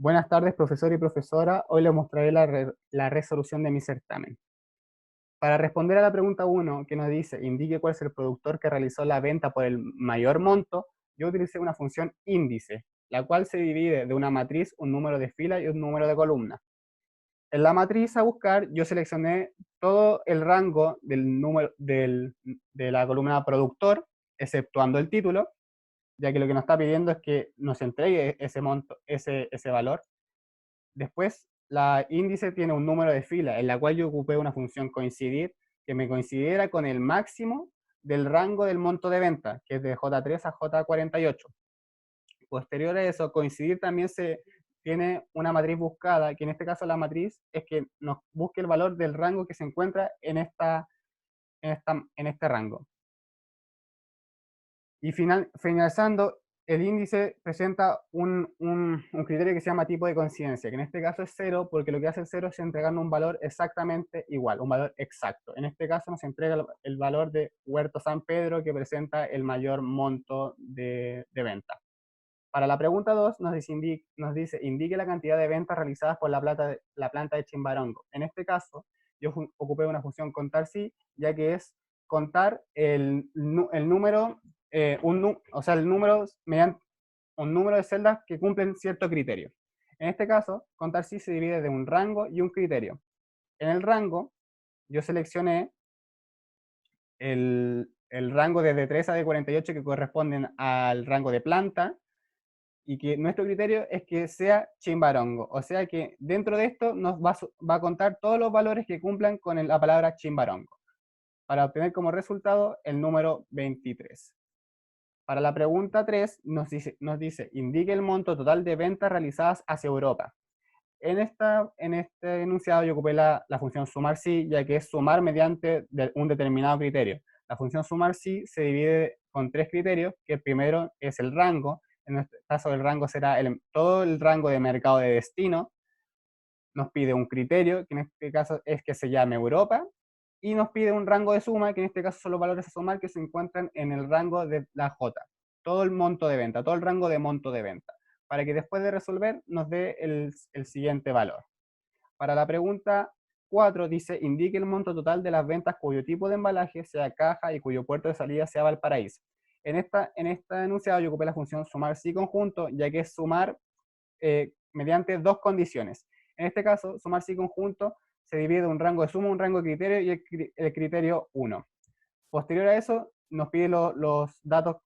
Buenas tardes, profesor y profesora. Hoy les mostraré la resolución de mi certamen. Para responder a la pregunta 1, que nos dice, indique cuál es el productor que realizó la venta por el mayor monto, yo utilicé una función índice, la cual se divide de una matriz, un número de fila y un número de columna. En la matriz a buscar, yo seleccioné todo el rango del número de la columna productor, exceptuando el título, ya que lo que nos está pidiendo es que nos entregue ese monto, ese valor. Después, la índice tiene un número de fila, en la cual yo ocupé una función coincidir, que me coincidiera con el máximo del rango del monto de venta, que es de J3 a J48. Posterior a eso, coincidir también tiene una matriz buscada, que en este caso la matriz es que nos busque el valor del rango que se encuentra en este rango. Y finalizando, el índice presenta un criterio que se llama tipo de coincidencia, que en este caso es 0, porque lo que hace el 0 es entregarnos un valor exactamente igual, un valor exacto. En este caso nos entrega el valor de Huerto San Pedro, que presenta el mayor monto de venta. Para la pregunta 2 nos dice, indique la cantidad de ventas realizadas por la planta de Chimbarongo. En este caso, yo ocupé una función contar sí, ya que es contar el número, el número mediante un número de celdas que cumplen cierto criterio. En este caso, contar sí se divide de un rango y un criterio. En el rango, yo seleccioné el rango de D3 a D48 que corresponden al rango de planta, y que nuestro criterio es que sea chimbarongo, o sea que dentro de esto nos va a contar todos los valores que cumplan con la palabra chimbarongo, para obtener como resultado el número 23. Para la pregunta 3 nos dice, indique el monto total de ventas realizadas hacia Europa. En este enunciado yo ocupé la función sumar sí, ya que es sumar mediante un determinado criterio. La función sumar sí se divide con 3 criterios, que el primero es el rango. En este caso el rango será todo el rango de mercado de destino. Nos pide un criterio, que en este caso es que se llame Europa, y nos pide un rango de suma, que en este caso son los valores a sumar que se encuentran en el rango de la J. Todo el monto de venta, todo el rango de monto de venta, para que después de resolver nos dé el siguiente valor. Para la pregunta 4 dice, indique el monto total de las ventas cuyo tipo de embalaje sea caja y cuyo puerto de salida sea Valparaíso. En esta enunciado yo ocupé la función sumar sí conjunto, ya que es sumar mediante dos condiciones. En este caso, sumar sí conjunto se divide en un rango de suma, un rango de criterio y el criterio 1. Posterior a eso, nos pide los datos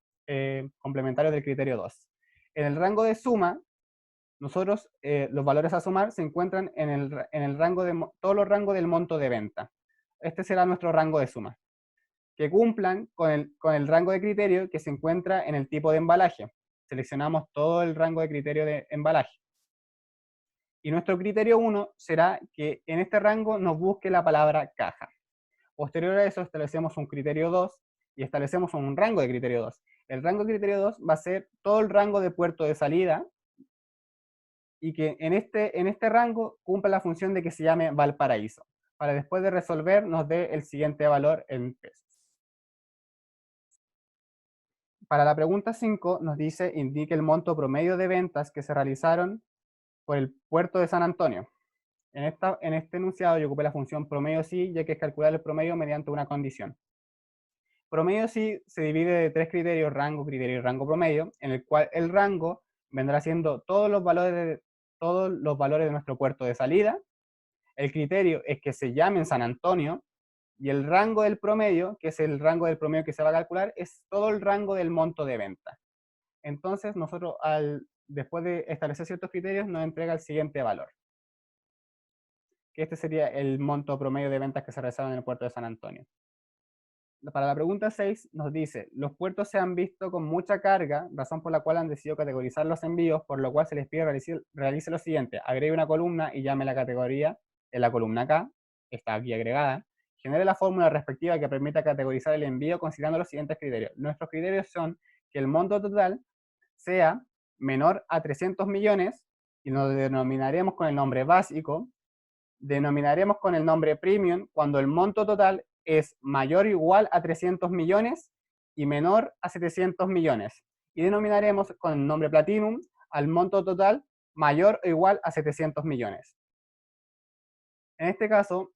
complementarios del criterio 2. En el rango de suma, nosotros, los valores a sumar se encuentran en el rango todos los rangos del monto de venta. Este será nuestro rango de suma. Que cumplan con el rango de criterio que se encuentra en el tipo de embalaje. Seleccionamos todo el rango de criterio de embalaje. Y nuestro criterio 1 será que en este rango nos busque la palabra caja. Posterior a eso establecemos un criterio 2 y establecemos un rango de criterio 2. El rango de criterio 2 va a ser todo el rango de puerto de salida y que en este rango cumple la función de que se llame Valparaíso, para después de resolver nos dé el siguiente valor en pesos. Para la pregunta 5 nos dice, indique el monto promedio de ventas que se realizaron por el puerto de San Antonio. En este enunciado yo ocupé la función promedio sí, ya que es calcular el promedio mediante una condición. Promedio sí se divide de 3 criterios, rango, criterio y rango promedio, en el cual el rango vendrá siendo todos los valores de nuestro puerto de salida. El criterio es que se llame en San Antonio, y el rango del promedio, que es el rango del promedio que se va a calcular, es todo el rango del monto de venta. Entonces nosotros después de establecer ciertos criterios nos entrega el siguiente valor, que este sería el monto promedio de ventas que se realizaron en el puerto de San Antonio. Para la pregunta 6 nos dice, los puertos se han visto con mucha carga, razón por la cual han decidido categorizar los envíos, por lo cual se les pide realice lo siguiente, agregue una columna y llame la categoría en la columna K, está aquí agregada, genere la fórmula respectiva que permita categorizar el envío considerando los siguientes criterios. Nuestros criterios son que el monto total sea menor a 300 millones, y nos denominaremos con el nombre básico, denominaremos con el nombre premium cuando el monto total es mayor o igual a 300 millones y menor a 700 millones. Y denominaremos con el nombre platinum al monto total mayor o igual a 700 millones. En este caso,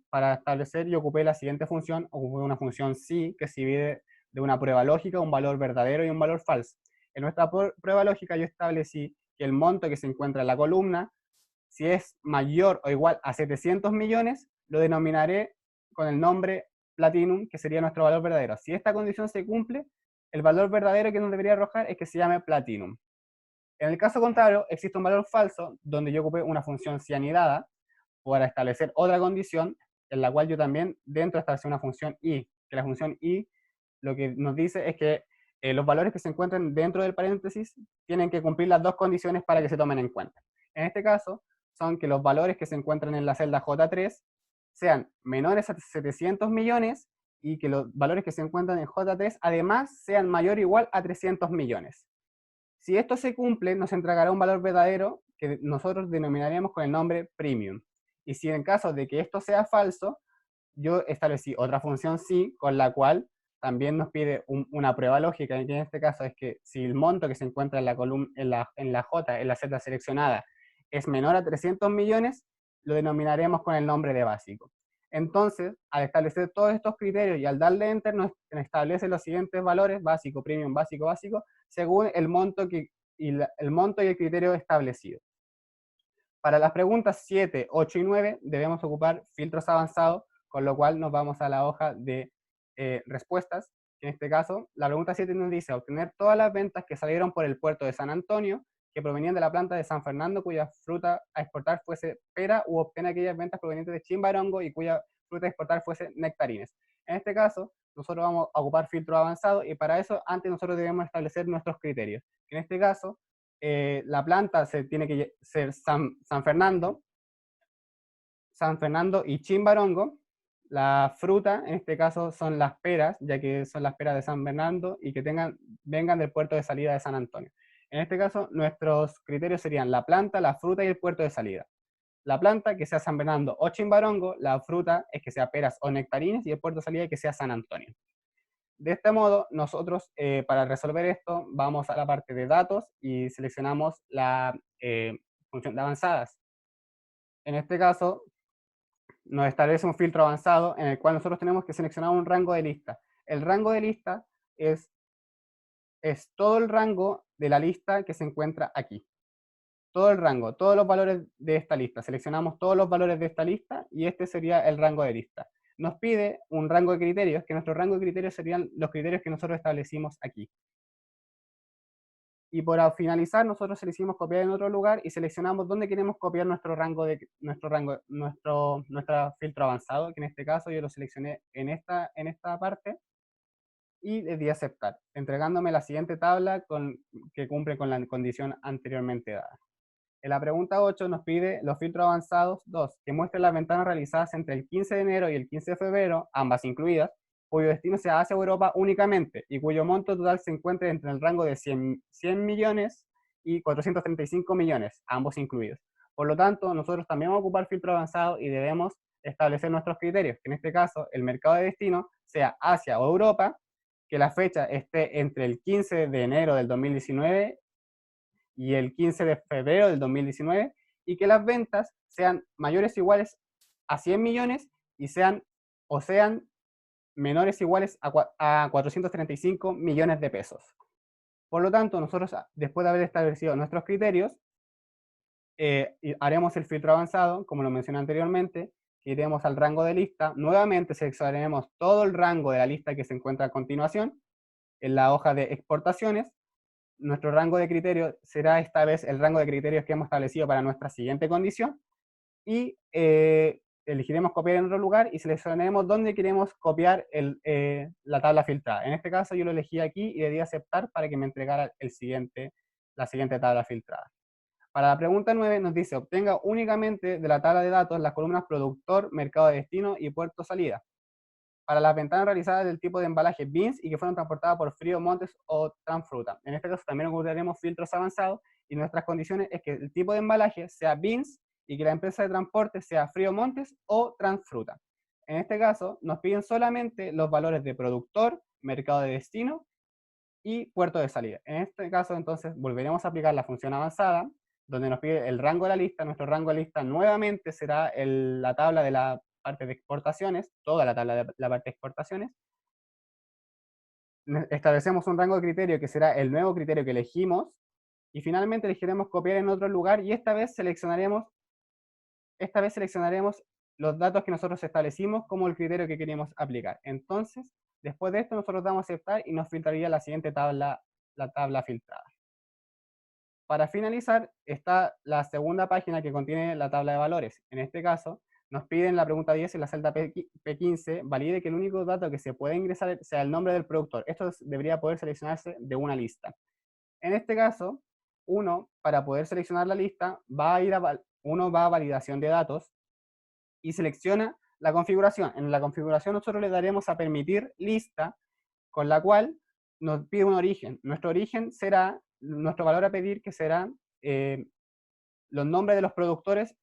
para establecer, yo ocupé la siguiente función, ocupé una función sí, que se divide de una prueba lógica, un valor verdadero y un valor falso. En nuestra prueba lógica yo establecí que el monto que se encuentra en la columna, si es mayor o igual a 700 millones, lo denominaré con el nombre Platinum, que sería nuestro valor verdadero. Si esta condición se cumple, el valor verdadero que nos debería arrojar es que se llame Platinum. En el caso contrario, existe un valor falso, donde yo ocupé una función cianidada para establecer otra condición, en la cual yo también dentro establecí una función i, que la función i lo que nos dice es que los valores que se encuentran dentro del paréntesis tienen que cumplir las dos condiciones para que se tomen en cuenta. En este caso, son que los valores que se encuentran en la celda J3 sean menores a 700 millones y que los valores que se encuentran en J3 además sean mayor o igual a 300 millones. Si esto se cumple, nos entregará un valor verdadero que nosotros denominaremos con el nombre premium. Y si en caso de que esto sea falso, yo establecí otra función sí, con la cual también nos pide una prueba lógica, que en este caso es que si el monto que se encuentra en la columna, en la J, en la Z seleccionada, es menor a 300 millones, lo denominaremos con el nombre de básico. Entonces, al establecer todos estos criterios y al darle enter, nos establece los siguientes valores, básico, premium, básico, básico, según el monto, el monto y el criterio establecido. Para las preguntas 7, 8 y 9 debemos ocupar filtros avanzados, con lo cual nos vamos a la hoja de respuestas. En este caso, la pregunta 7 nos dice obtener todas las ventas que salieron por el puerto de San Antonio que provenían de la planta de San Fernando cuya fruta a exportar fuese pera, u obtener aquellas ventas provenientes de Chimbarongo y cuya fruta a exportar fuese nectarines. En este caso, nosotros vamos a ocupar filtro avanzado y para eso antes nosotros debemos establecer nuestros criterios. En este caso, la planta se tiene que ser San Fernando y Chimbarongo. La fruta, en este caso, son las peras, ya que son las peras de San Fernando y que vengan del puerto de salida de San Antonio. En este caso, nuestros criterios serían la planta, la fruta y el puerto de salida. La planta, que sea San Fernando o Chimbarongo; la fruta es que sea peras o nectarines, y el puerto de salida que sea San Antonio. De este modo, nosotros para resolver esto vamos a la parte de datos y seleccionamos la función de avanzadas. En este caso, nos establece un filtro avanzado en el cual nosotros tenemos que seleccionar un rango de lista. El rango de lista es todo el rango de la lista que se encuentra aquí. Todo el rango, todos los valores de esta lista. Seleccionamos todos los valores de esta lista y este sería el rango de lista. Nos pide un rango de criterios, que nuestro rango de criterios serían los criterios que nosotros establecimos aquí. Y por finalizar, nosotros seleccionamos copiar en otro lugar y seleccionamos dónde queremos copiar nuestro filtro avanzado, que en este caso yo lo seleccioné en esta parte, y le di a aceptar, entregándome la siguiente tabla que cumple con la condición anteriormente dada. En la pregunta 8 nos pide los filtros avanzados 2, que muestren las ventanas realizadas entre el 15 de enero y el 15 de febrero, ambas incluidas, cuyo destino sea Asia o Europa únicamente, y cuyo monto total se encuentre entre el rango de 100 millones y 435 millones, ambos incluidos. Por lo tanto, nosotros también vamos a ocupar filtro avanzado y debemos establecer nuestros criterios, que en este caso el mercado de destino sea Asia o Europa, que la fecha esté entre el 15 de enero del 2019 y el 15 de febrero del 2019, y que las ventas sean mayores o iguales a 100 millones y sean menores o iguales a 435 millones de pesos. Por lo tanto, nosotros, después de haber establecido nuestros criterios, haremos el filtro avanzado, como lo mencioné anteriormente, iremos al rango de lista, nuevamente seleccionaremos todo el rango de la lista que se encuentra a continuación en la hoja de exportaciones. Nuestro rango de criterios será esta vez el rango de criterios que hemos establecido para nuestra siguiente condición, y elegiremos copiar en otro lugar y seleccionaremos dónde queremos copiar la tabla filtrada. En este caso yo lo elegí aquí y le di a aceptar para que me entregara la siguiente tabla filtrada. Para la pregunta 9 nos dice obtenga únicamente de la tabla de datos las columnas productor, mercado de destino y puerto salida. Para las ventanas realizadas del tipo de embalaje beans y que fueron transportadas por Frío Montes o Transfruta. En este caso también ocuparemos filtros avanzados y nuestras condiciones es que el tipo de embalaje sea beans y que la empresa de transporte sea Frío Montes o Transfruta. En este caso nos piden solamente los valores de productor, mercado de destino y puerto de salida. En este caso entonces volveremos a aplicar la función avanzada donde nos pide el rango de la lista. Nuestro rango de lista nuevamente será la tabla de la parte de exportaciones, toda la tabla de la parte de exportaciones. Establecemos un rango de criterio que será el nuevo criterio que elegimos, y finalmente elegiremos copiar en otro lugar, y esta vez seleccionaremos los datos que nosotros establecimos como el criterio que queremos aplicar. Entonces, después de esto, nosotros damos a aceptar y nos filtraría la siguiente tabla, la tabla filtrada. Para finalizar, está la segunda página que contiene la tabla de valores. En este caso, nos piden la pregunta 10 en la celda P15, valide que el único dato que se puede ingresar sea el nombre del productor. Esto debería poder seleccionarse de una lista. En este caso, uno, para poder seleccionar la lista, uno va a validación de datos y selecciona la configuración. En la configuración nosotros le daremos a permitir lista, con la cual nos pide un origen. Nuestro origen será, nuestro valor a pedir, que será los nombres de los productores,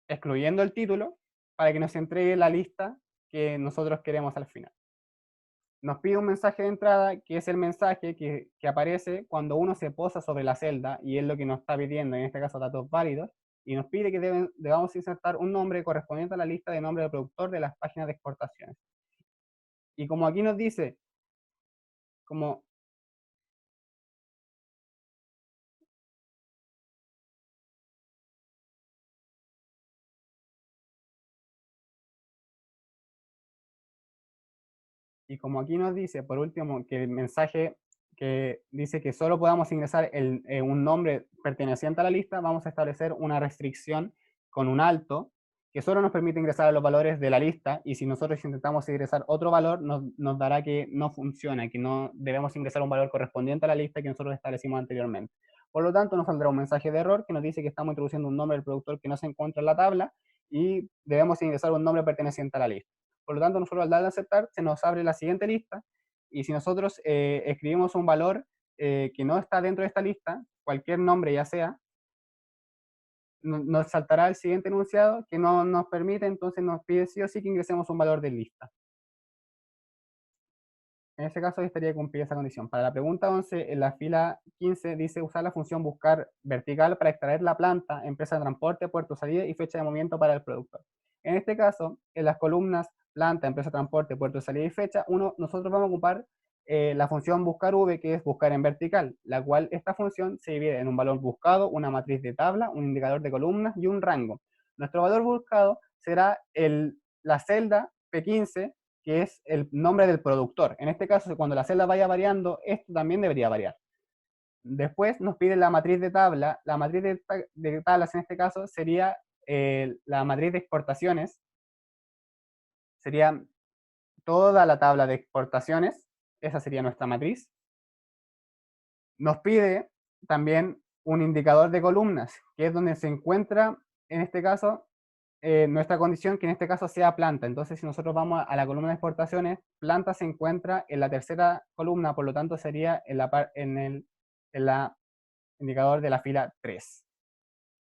excluyendo el título, para que nos entregue la lista que nosotros queremos al final. Nos pide un mensaje de entrada, que es el mensaje que aparece cuando uno se posa sobre la celda, y es lo que nos está pidiendo, en este caso datos válidos, y nos pide que debamos insertar un nombre correspondiente a la lista de nombre del productor de las páginas de exportaciones. Y como aquí nos dice, como Y como aquí nos dice, por último, que el mensaje que dice que solo podamos ingresar un nombre perteneciente a la lista, vamos a establecer una restricción con un alto, que solo nos permite ingresar a los valores de la lista, y si nosotros intentamos ingresar otro valor, nos dará que no funciona, que no debemos ingresar un valor correspondiente a la lista que nosotros establecimos anteriormente. Por lo tanto, nos saldrá un mensaje de error que nos dice que estamos introduciendo un nombre del productor que no se encuentra en la tabla, y debemos ingresar un nombre perteneciente a la lista. Por lo tanto, nosotros al darle a aceptar, se nos abre la siguiente lista, y si nosotros escribimos un valor que no está dentro de esta lista, cualquier nombre ya sea, nos saltará el siguiente enunciado que no nos permite, entonces nos pide sí o sí que ingresemos un valor de lista. En ese caso estaría cumplida esa condición. Para la pregunta 11, en la fila 15 dice usar la función buscar vertical para extraer la planta, empresa de transporte, puerto de salida y fecha de movimiento para el productor. En este caso, en las columnas planta, empresa de transporte, puerto de salida y fecha, nosotros vamos a ocupar la función buscar v, que es buscar en vertical, la cual esta función se divide en un valor buscado, una matriz de tabla, un indicador de columnas y un rango. Nuestro valor buscado será la celda P15, que es el nombre del productor. En este caso, cuando la celda vaya variando, esto también debería variar. Después nos pide la matriz de tabla. La matriz de tablas en este caso sería la matriz de exportaciones. Sería toda la tabla de exportaciones. Esa sería nuestra matriz. Nos pide también un indicador de columnas, que es donde se encuentra, en este caso, nuestra condición, que en este caso sea planta. Entonces, si nosotros vamos a la columna de exportaciones, planta se encuentra en la tercera columna, por lo tanto sería en el indicador de la fila 3.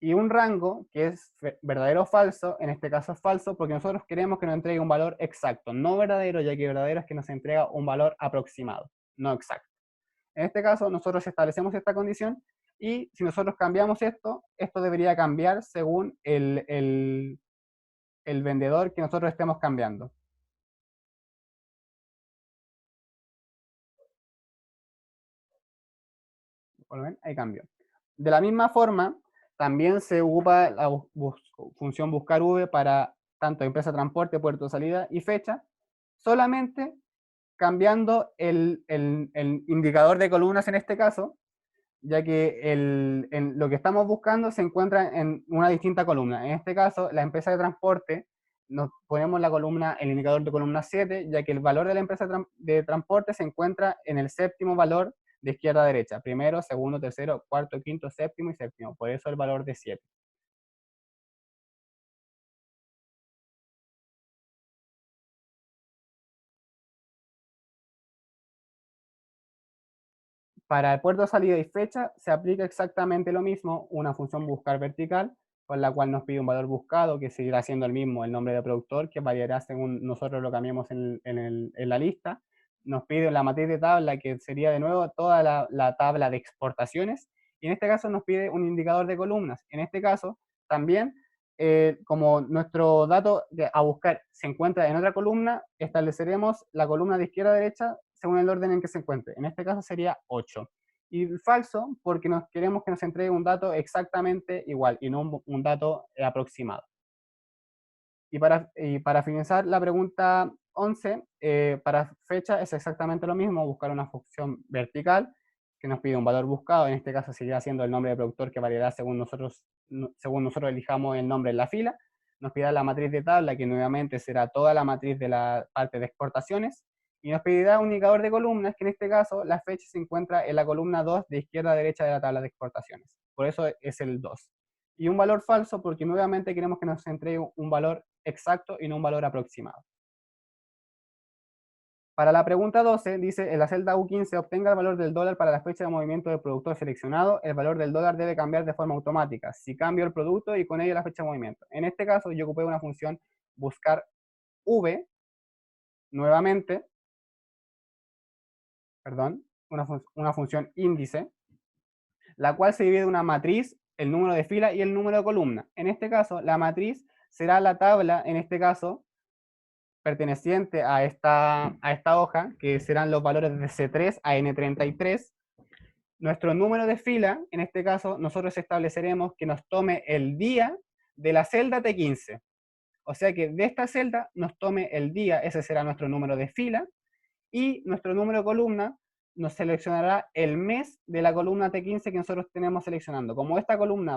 Y un rango que es verdadero o falso, en este caso es falso, porque nosotros queremos que nos entregue un valor exacto, no verdadero, ya que verdadero es que nos entrega un valor aproximado, no exacto. En este caso, nosotros establecemos esta condición, y si nosotros cambiamos esto debería cambiar según el vendedor que nosotros estemos cambiando. Ahí cambió. De la misma forma, también se ocupa la función buscar v para tanto empresa, transporte, puerto de salida y fecha, solamente cambiando el indicador de columnas en este caso, ya que lo que estamos buscando se encuentra en una distinta columna. En este caso, la empresa de transporte, nos ponemos el indicador de columna 7, ya que el valor de la empresa de transporte se encuentra en el séptimo valor de izquierda a derecha. Primero, segundo, tercero, cuarto, quinto, séptimo y séptimo. Por eso el valor de 7. Para el puerto de salida y fecha se aplica exactamente lo mismo, una función buscar vertical, con la cual nos pide un valor buscado, que seguirá siendo el mismo, el nombre del productor, que variará según nosotros lo cambiemos en la lista. Nos pide la matriz de tabla, que sería de nuevo toda la tabla de exportaciones, Y en este caso nos pide un indicador de columnas. En este caso, también, como nuestro dato a buscar se encuentra en otra columna, estableceremos la columna de izquierda a derecha según el orden en que se encuentre. En este caso sería 8. Y falso porque queremos que nos entregue un dato exactamente igual y no un dato aproximado. Y para finalizar la pregunta 11, para fecha es exactamente lo mismo, buscar una función vertical que nos pide un valor buscado, en este caso seguirá siendo el nombre de productor que variará según nosotros elijamos el nombre en la fila. Nos pedirá la matriz de tabla, que nuevamente será toda la matriz de la parte de exportaciones, y nos pedirá un indicador de columnas, que en este caso la fecha se encuentra en la columna 2 de izquierda a derecha de la tabla de exportaciones. Por eso es el 2. Y un valor falso porque nuevamente queremos que nos entregue un valor exacto y no un valor aproximado. Para la pregunta 12, dice, en la celda U15 obtenga el valor del dólar para la fecha de movimiento del productor seleccionado, el valor del dólar debe cambiar de forma automática, si cambio el producto y con ello la fecha de movimiento. En este caso yo ocupé una función buscar V, nuevamente, perdón, una función índice, la cual se divide en una matriz, el número de fila y el número de columna. En este caso, la matriz será la tabla, en este caso, perteneciente a esta hoja, que serán los valores de C3 a N33. Nuestro número de fila, en este caso, nosotros estableceremos que nos tome el día de la celda T15. O sea que de esta celda nos tome el día, ese será nuestro número de fila, y nuestro número de columna nos seleccionará el mes de la columna T15 que nosotros tenemos seleccionando. Como esta columna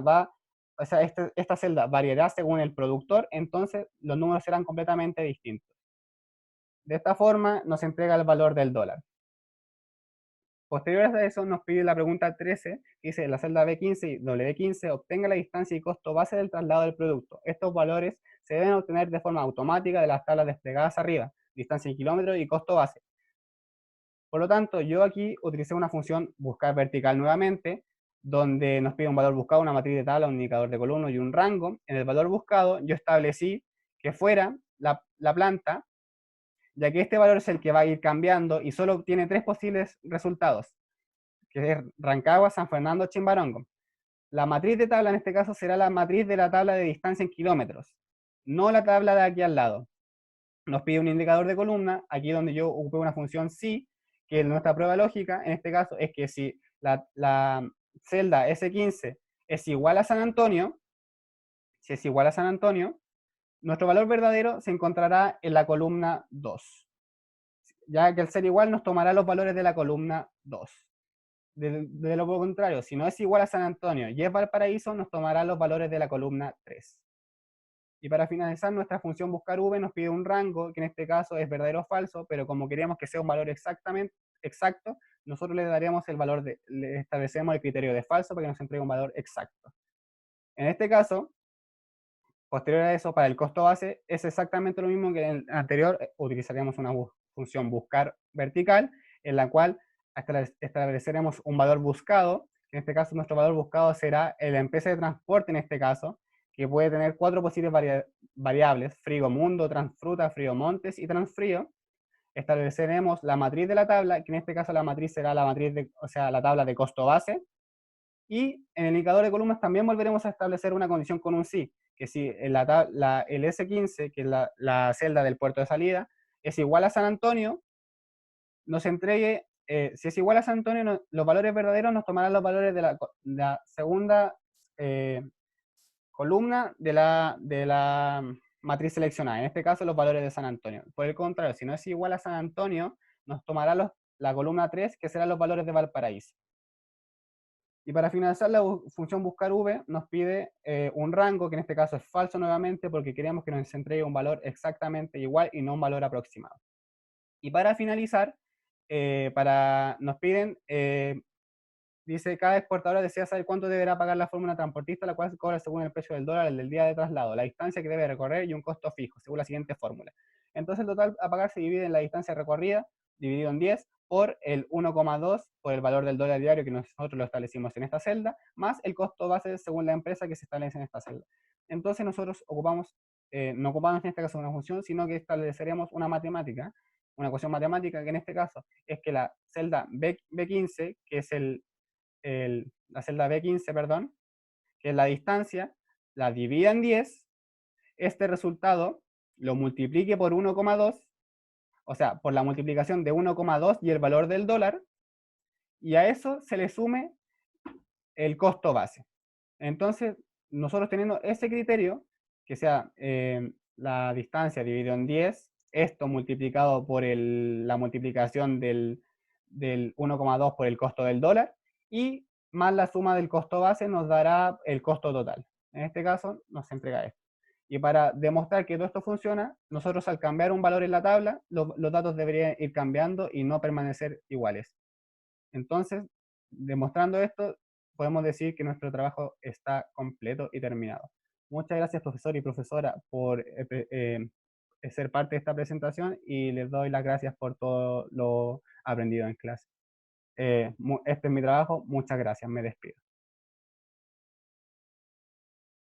o sea, esta celda variará según el productor, entonces los números serán completamente distintos. De esta forma nos entrega el valor del dólar. Posterior a eso nos pide la pregunta 13, que dice, la celda B15 y W15 obtenga la distancia y costo base del traslado del producto. Estos valores se deben obtener de forma automática de las tablas desplegadas arriba, distancia en kilómetros y costo base. Por lo tanto, yo aquí utilicé una función buscar vertical nuevamente, donde nos pide un valor buscado, una matriz de tabla, un indicador de columna y un rango. En el valor buscado yo establecí que fuera la planta, ya que este valor es el que va a ir cambiando y solo tiene 3 posibles resultados, que es Rancagua, San Fernando, Chimbarongo. La matriz de tabla en este caso será la matriz de la tabla de distancia en kilómetros, no la tabla de aquí al lado. Nos pide un indicador de columna, aquí donde yo ocupé una función si, que nuestra prueba lógica en este caso es que si la celda S15 es igual a San Antonio, si es igual a San Antonio, nuestro valor verdadero se encontrará en la columna 2. Ya que al ser igual nos tomará los valores de la columna 2. De lo contrario, si no es igual a San Antonio y es Valparaíso, nos tomará los valores de la columna 3. Y para finalizar, nuestra función buscar v nos pide un rango, que en este caso es verdadero o falso, pero como queríamos que sea un valor exacto, nosotros le daríamos el valor le establecemos el criterio de falso para que nos entregue un valor exacto. En este caso, posterior a eso, para el costo base, es exactamente lo mismo que en el anterior, utilizaríamos una función buscar vertical, en la cual estableceremos un valor buscado, que en este caso nuestro valor buscado será la empresa de transporte en este caso, que puede tener 4 posibles variables, Frigomundo, Transfruta, Friomontes y Transfrío. Estableceremos la matriz de la tabla, que en este caso la matriz será la matriz o sea, la tabla de costo base, y en el indicador de columnas también volveremos a establecer una condición con un sí, que si el S15, que es la celda del puerto de salida, es igual a San Antonio, nos entregue, si es igual a San Antonio, los valores verdaderos nos tomarán los valores de la segunda columna de la matriz seleccionada, en este caso los valores de San Antonio. Por el contrario, si no es igual a San Antonio, nos tomará la columna 3, que serán los valores de Valparaíso. Y para finalizar, la función buscar v nos pide un rango, que en este caso es falso nuevamente, porque queremos que nos entregue un valor exactamente igual y no un valor aproximado. Y para finalizar, nos piden, dice, cada exportadora desea saber cuánto deberá pagar la fórmula transportista, la cual se cobra según el precio del dólar, el del día de traslado, la distancia que debe recorrer y un costo fijo, según la siguiente fórmula. Entonces el total a pagar se divide en la distancia recorrida, dividido en 10, por el 1,2, por el valor del dólar diario que nosotros lo establecimos en esta celda, más el costo base según la empresa que se establece en esta celda. Entonces nosotros no ocupamos en este caso una función, sino que estableceremos una matemática, una ecuación matemática, que en este caso es que la celda B15, que es la celda B15, perdón, que es la distancia, la divida en 10, este resultado lo multiplique por 1,2, o sea, por la multiplicación de 1,2 y el valor del dólar, y a eso se le sume el costo base. Entonces, nosotros teniendo ese criterio, que sea la distancia dividido en 10, esto multiplicado por la multiplicación del 1,2 por el costo del dólar, y más la suma del costo base nos dará el costo total. En este caso, nos entrega esto. Y para demostrar que todo esto funciona, nosotros al cambiar un valor en la tabla, los datos deberían ir cambiando y no permanecer iguales. Entonces, demostrando esto, podemos decir que nuestro trabajo está completo y terminado. Muchas gracias, profesor y profesora, por ser parte de esta presentación, y les doy las gracias por todo lo aprendido en clase. Este es mi trabajo. Muchas gracias. Me despido.